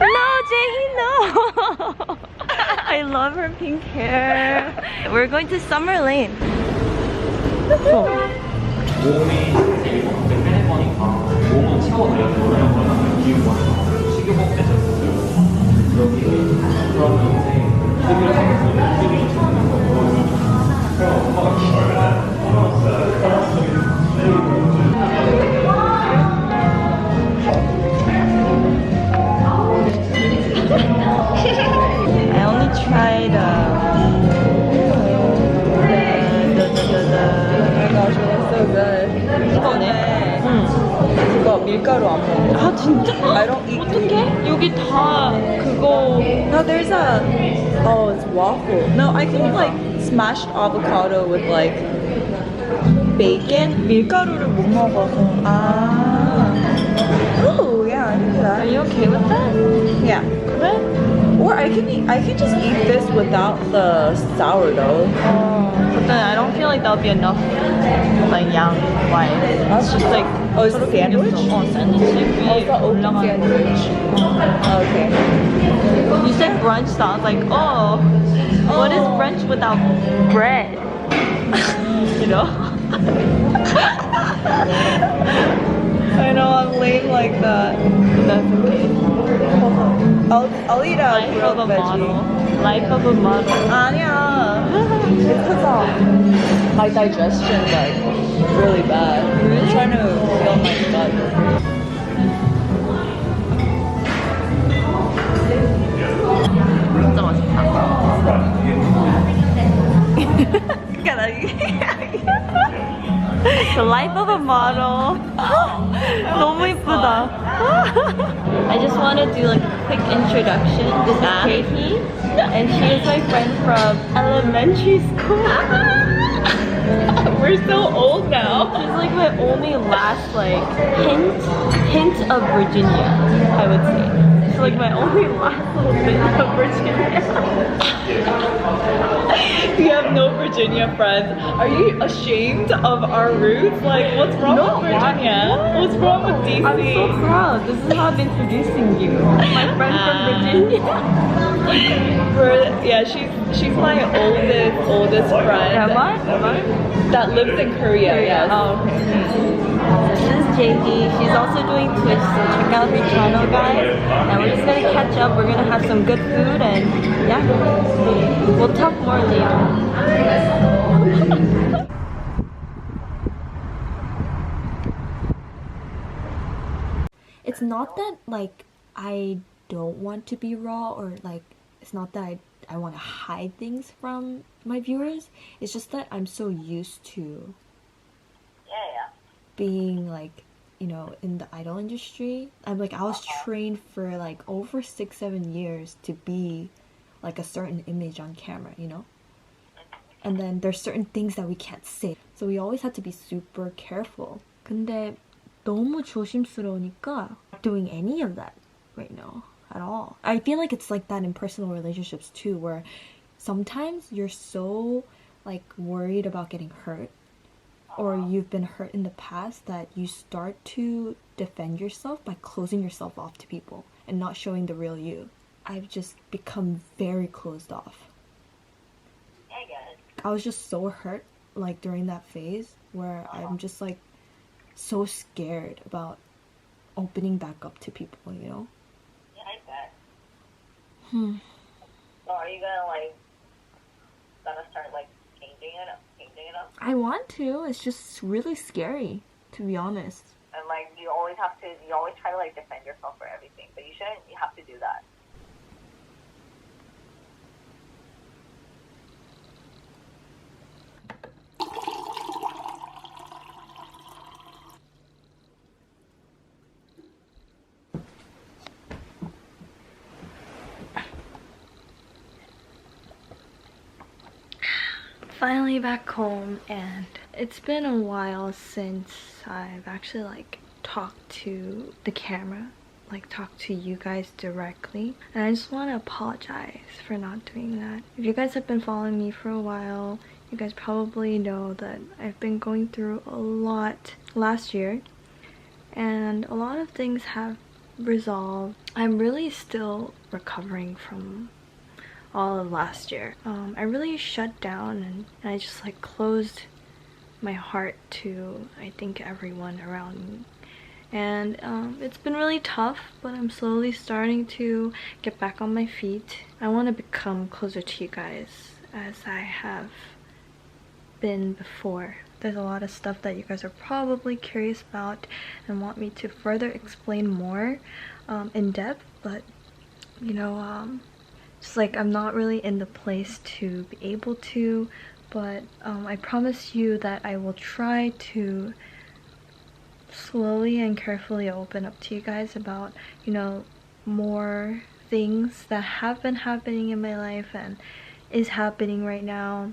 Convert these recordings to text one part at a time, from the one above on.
No, Jaehee, no! I love her pink hair. We're going to Summer Lane. 몸이 되게 편해 보니까 몸은 채워드려서 노래를 부르면 기울거나 식욕 대셨어요. 여기 그러면 이제 여기를 잡고 여기를 잡는 거고 그럼 엄마가 I only tried so good. 이거네. 그거 밀가루 안 먹어. 아 진짜? I don't eat 어떡해? 여기 다 그거 No, there's a. Oh, it's waffle. No, I think like smashed avocado with like bacon. 밀가루를 못 먹어서. 아. Oh yeah, I can do Are that. you okay with that? Yeah. 그래? Or I can just eat this without the sourdough. But then I don't feel like that'll be enough like 양 wise. It's just like Oh, it's a sandwich? 샌드위치 Oh, 위에 it's an open 올라가는 sandwich. Okay. You said brunch, so I was like, oh, what is brunch without bread? You know? I know I'm lame like that. That's okay. I'll eat a Life of grilled a model. veggie. Life of a model. 아니야. Because my digestion's like really bad. Really? I'm trying to feel my gut. 진짜 맛있다. The life of a model. 너무 이쁘다. I just want to do like a quick introduction. This is Katie, and she is my friend from elementary school. We're so old now. She's like my only last like hint of Virginia, I would say. She's like my only last little bit of Virginia. We have no Virginia friends. Are you ashamed of our roots? Like, what's wrong with Virginia? What's wrong with DC? I'm so proud. This is how I'm introducing you. My friend from Virginia. Yeah, she's my oldest friend. Am I? That lives in Korea. Yes. Oh, okay. So this is Jaehee. She's also doing Twitch, so check out her channel, guys. And we're just gonna catch up. We're gonna have some good food, and yeah, we'll talk more later. It's not that like I don't want to be raw, or like it's not that I want to hide things from my viewers. It's just that I'm so used to being like, you know, in the idol industry. I'm like, I was trained for like over 6-7 years to be like a certain image on camera, you know? And then there's certain things that we can't say. So we always have to be super careful. 근데 너무 조심스러우니까 not doing any of that right now at all. I feel like it's like that in personal relationships too, where sometimes you're so like worried about getting hurt, or you've been hurt in the past, that you start to defend yourself by closing yourself off to people and not showing the real you. I've just become very closed off. I was just so hurt like during that phase where I'm just like so scared about opening back up to people, you know? Yeah, I bet. So are you gonna start like changing it up? I want to. It's just really scary, to be honest. And like you always try to like defend yourself for everything, but you shouldn't have to do that. Finally back home, and it's been a while since I've actually like talked to the camera, like talked to you guys directly, and I just want to apologize for not doing that. If you guys have been following me for a while, you guys probably know that I've been going through a lot last year, and a lot of things have resolved. I'm really still recovering from all of last year. I really shut down and I just like closed my heart to, I think, everyone around me. And it's been really tough, but I'm slowly starting to get back on my feet. I want to become closer to you guys as I have been before. There's a lot of stuff that you guys are probably curious about and want me to further explain more in depth, but you know, just like I'm not really in the place to be able to, but I promise you that I will try to slowly and carefully open up to you guys about, you know, more things that have been happening in my life and is happening right now.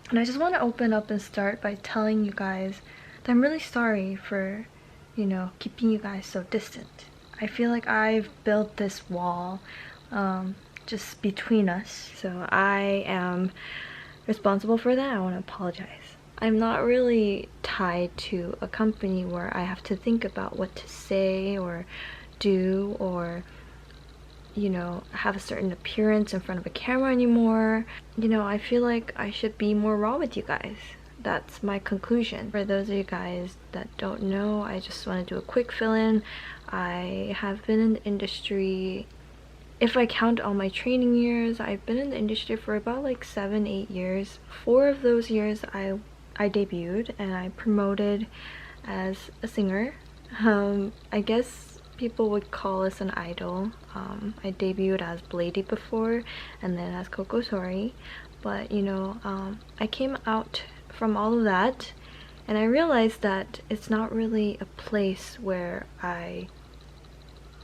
And I just want to open up and start by telling you guys that I'm really sorry for, you know, keeping you guys so distant. I feel like I've built this wall just between us, so I am responsible for that. I want to apologize. I'm not really tied to a company where I have to think about what to say or do or, you know, have a certain appearance in front of a camera anymore. You know, I feel like I should be more raw with you guys. That's my conclusion. For those of you guys that don't know, I just want to do a quick fill-in. I have been in the industry, if I count all my training years, I've been in the industry for about like 7-8 years. 4 of those years I debuted and I promoted as a singer. I guess people would call us an idol. I debuted as Blady before and then as Coco Sorry, but you know, I came out from all of that and I realized that it's not really a place where I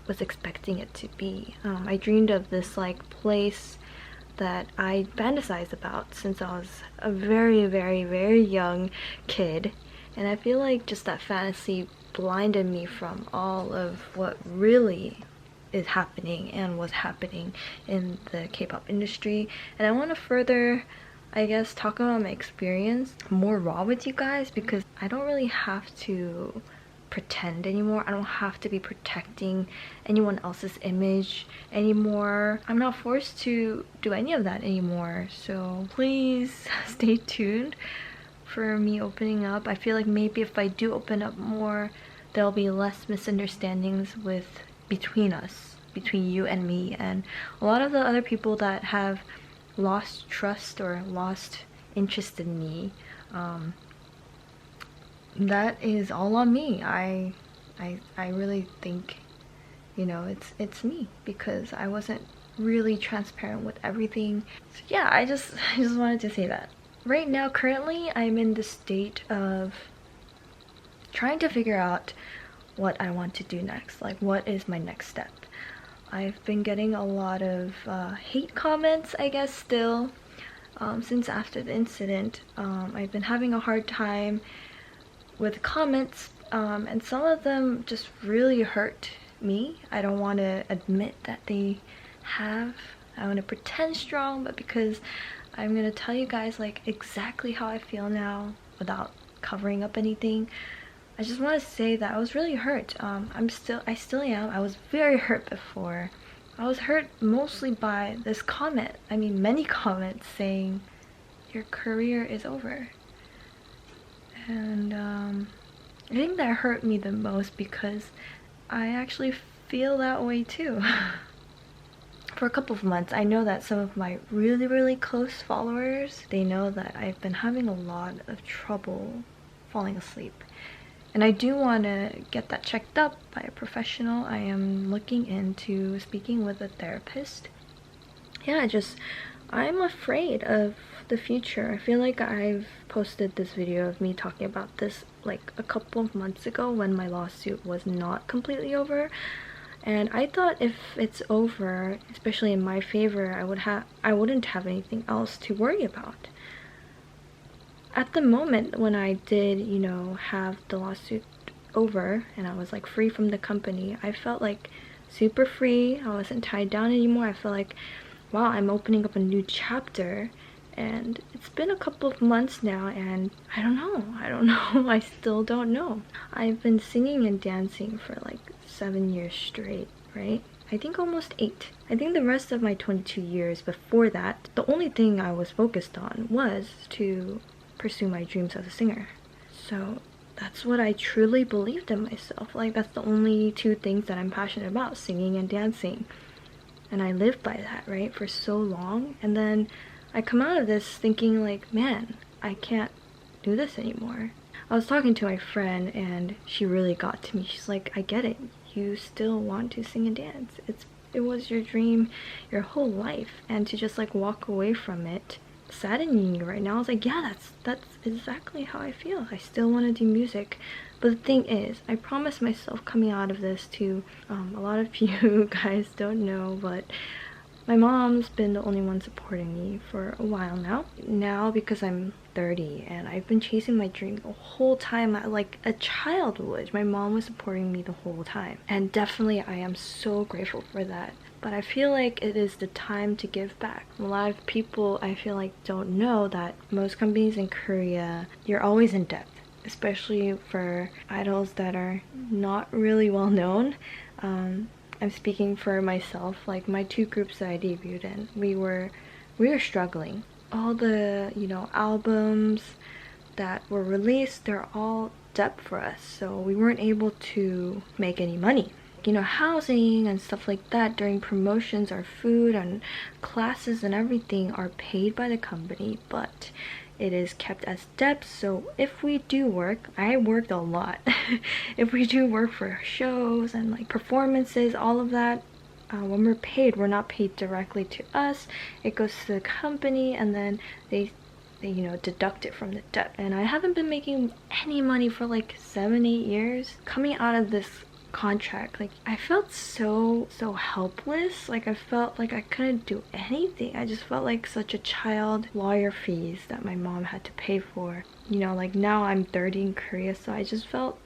was expecting it to be. I dreamed of this like place that I fantasized about since I was a very, very, very young kid, and I feel like just that fantasy blinded me from all of what really is happening and was happening in the K-pop industry. And I want to further, I guess, talk about my experience more raw with you guys, because I don't really have to pretend anymore. I don't have to be protecting anyone else's image anymore. I'm not forced to do any of that anymore, so please stay tuned for me opening up. I feel like maybe if I do open up more, there'll be less misunderstandings between us, between you and me, and a lot of the other people that have lost trust or lost interest in me. That is all on me. I really think, you know, it's me, because I wasn't really transparent with everything. So yeah, I just wanted to say that. Right now, currently, I'm in the state of trying to figure out what I want to do next. Like, what is my next step? I've been getting a lot of hate comments, I guess, still. Since after the incident, I've been having a hard time with comments, and some of them just really hurt me. I don't want to admit that they have. I want to pretend strong, but because I'm gonna tell you guys like exactly how I feel now without covering up anything, I just want to say that I was really hurt. I still am. I was very hurt before. I was hurt mostly by this comment. I mean, many comments saying your career is over. And I think that hurt me the most because I actually feel that way too. For a couple of months, I know that some of my really, really close followers, they know that I've been having a lot of trouble falling asleep. And I do want to get that checked up by a professional. I am looking into speaking with a therapist. Yeah, I'm afraid of the future. I feel like I've posted this video of me talking about this like a couple of months ago when my lawsuit was not completely over, and I thought if it's over, especially in my favor, I wouldn't have anything else to worry about. At the moment when I did, you know, have the lawsuit over and I was like free from the company, I felt like super free. I wasn't tied down anymore. I felt like, wow, I'm opening up a new chapter, And it's been a couple of months now, and I don't know. I still don't know. I've been singing and dancing for like 7 years straight, right? I think almost 8. I think the rest of my 22 years before that, the only thing I was focused on was to pursue my dreams as a singer. So that's what I truly believed in myself. Like, that's the only 2 things that I'm passionate about, singing and dancing. And I lived by that, right, for so long. And then I come out of this thinking like, man, I can't do this anymore. I was talking to my friend and she really got to me. She's like, I get it. You still want to sing and dance. It was your dream your whole life, and to just like walk away from it saddening you right now. I was like, yeah, that's exactly how I feel. I still want to do music. But the thing is, I promised myself coming out of this to a lot of you guys don't know, but my mom's been the only one supporting me for a while now. Now, because I'm 30 and I've been chasing my dream the whole time, like a child would. My mom was supporting me the whole time. And definitely I am so grateful for that. But I feel like it is the time to give back. A lot of people, I feel like, don't know that most companies in Korea, you're always in debt. Especially for idols that are not really well known. I'm speaking for myself, like my 2 groups that I debuted in, we were struggling. All the, you know, albums that were released, they're all debt for us, so we weren't able to make any money. You know, housing and stuff like that during promotions, our food and classes and everything are paid by the company, but it is kept as debt. So if we do work, I worked a lot. If we do work for shows and like performances, all of that, when we're paid, we're not paid directly to us. It goes to the company, and then they you know, deduct it from the debt. And I haven't been making any money for like 7-8 years. Coming out of this contract, like I felt so helpless. Like I felt like I couldn't do anything. I just felt like such a child. Lawyer fees that my mom had to pay for, you know, like now I'm 30 in Korea, so I just felt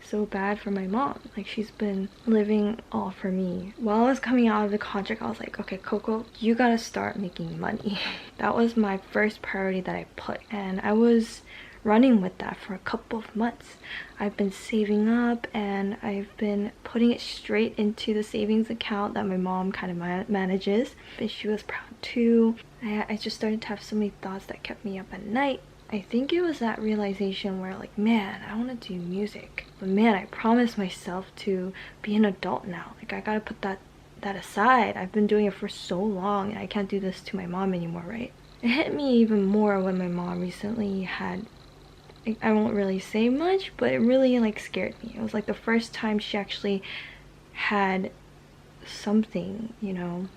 so bad for my mom. Like she's been living all for me. While I was coming out of the contract, I was like, okay, Coco, you gotta start making money. That was my first priority that I put, and I was running with that for a couple of months. I've been saving up and I've been putting it straight into the savings account that my mom kind of manages, and she was proud too. I just started to have so many thoughts that kept me up at night. I think it was that realization where like, man, I want to do music, but man, I promised myself to be an adult now. Like I gotta put that aside. I've been doing it for so long and I can't do this to my mom anymore, right? It hit me even more when my mom recently had, I won't really say much, but it really like scared me. It was like the first time she actually had something, you know,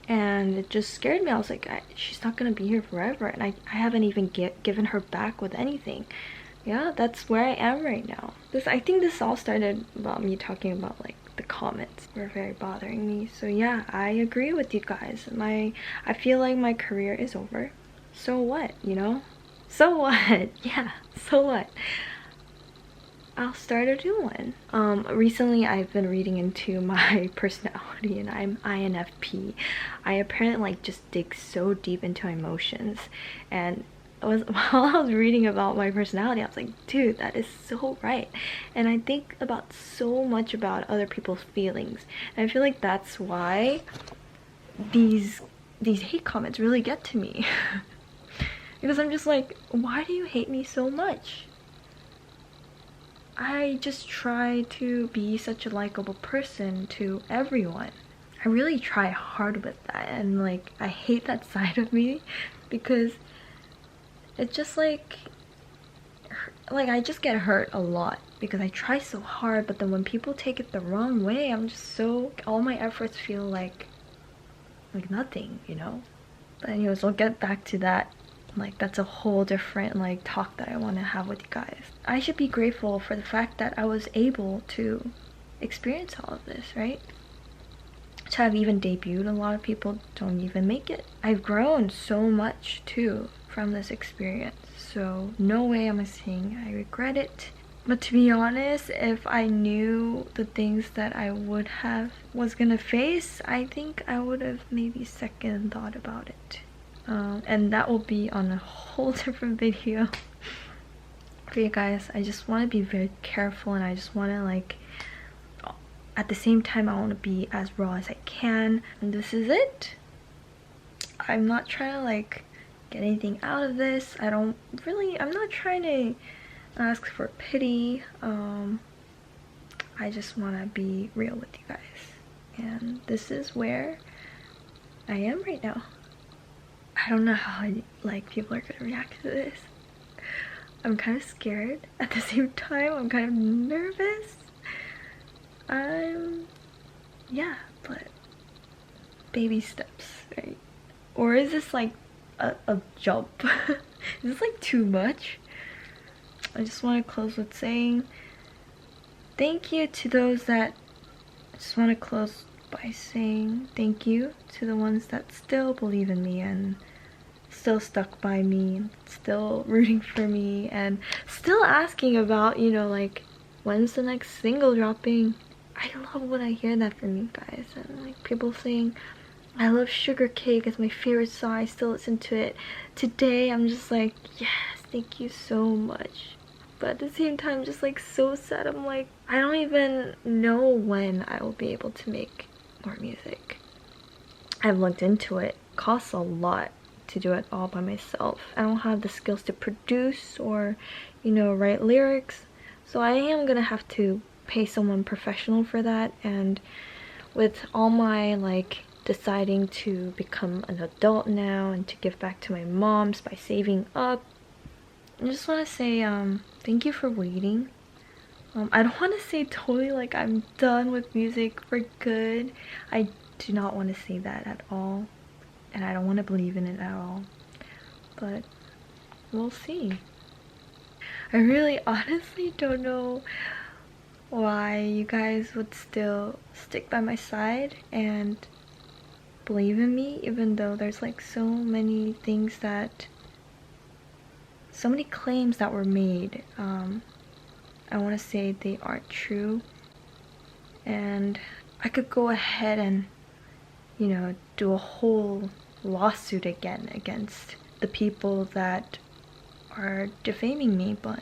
and it just scared me. I was like, she's not gonna be here forever, and I haven't even given her back with anything. Yeah, that's where I am right now. I think this all started about me talking about like the comments were very bothering me. So yeah, I agree with you guys. I feel like my career is over. So what, you know? So what? Yeah, so what? I'll start a new one. Recently I've been reading into my personality, and I'm INFP. I apparently like just dig so deep into my emotions, and while I was reading about my personality, I was like, dude, that is so right. And I think about so much about other people's feelings, and I feel like that's why these hate comments really get to me. Because I'm just like, why do you hate me so much? I just try to be such a likable person to everyone. I really try hard with that, and like I hate that side of me because it's just like I just get hurt a lot because I try so hard, but then when people take it the wrong way, I'm just so, all my efforts feel like nothing, you know? But anyways, we'll get back to that. Like that's a whole different like talk that I want to have with you guys. I should be grateful for the fact that I was able to experience all of this, right? To have even debuted, a lot of people don't even make it. I've grown so much too from this experience, so no way am I saying I regret it. But to be honest, if I knew the things that I was gonna face, I think I would have maybe second thought about it. and that will be on a whole different video. For you guys, I just want to be very careful, and I just want to like, at the same time I want to be as raw as I can, and this is it. I'm not trying to like get anything out of this. I'm not trying to ask for pity. I just want to be real with you guys, and this is where I am right now. I don't know how like people are gonna react to this. I'm kind of scared at the same time. I'm kind of nervous. Yeah, but baby steps, right? Or is this like a jump? Is this like too much? I just want to close with saying thank you to those that, I just want to close by saying thank you to the ones that still believe in me and still stuck by me, still rooting for me, and still asking about, you know, like, when's the next single dropping? I love when I hear that from you guys, and like people saying I love Sugar Cake, it's my favorite song, I still listen to it today. I'm just like, yes, thank you so much. But at the same time, just like so sad. I'm like, I don't even know when I will be able to make more music. I've looked into it. It costs a lot to do it all by myself. I don't have the skills to produce or, you know, write lyrics. So I am gonna have to pay someone professional for that. And with all my like deciding to become an adult now and to give back to my moms by saving up, I just want to say thank you for waiting. I don't want to say totally like I'm done with music for good. I do not want to say that at all, and I don't want to believe in it at all, but we'll see. I really honestly don't know why you guys would still stick by my side and believe in me, even though there's like so many things that, so many claims that were made. I want to say they aren't true, and I could go ahead and, you know, do a whole lawsuit again against the people that are defaming me, but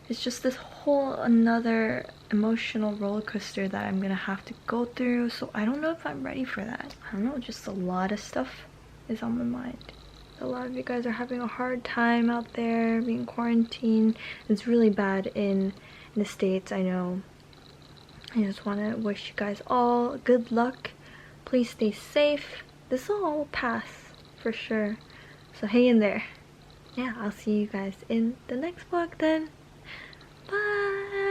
it's just this whole another emotional roller coaster that I'm gonna have to go through. So I don't know if I'm ready for that. I don't know, just a lot of stuff is on my mind. A lot of you guys are having a hard time out there being quarantined. It's really bad in the States, I know. I just want to wish you guys all good luck. Please stay safe. This will all pass for sure. So hang in there. Yeah, I'll see you guys in the next vlog then. Bye!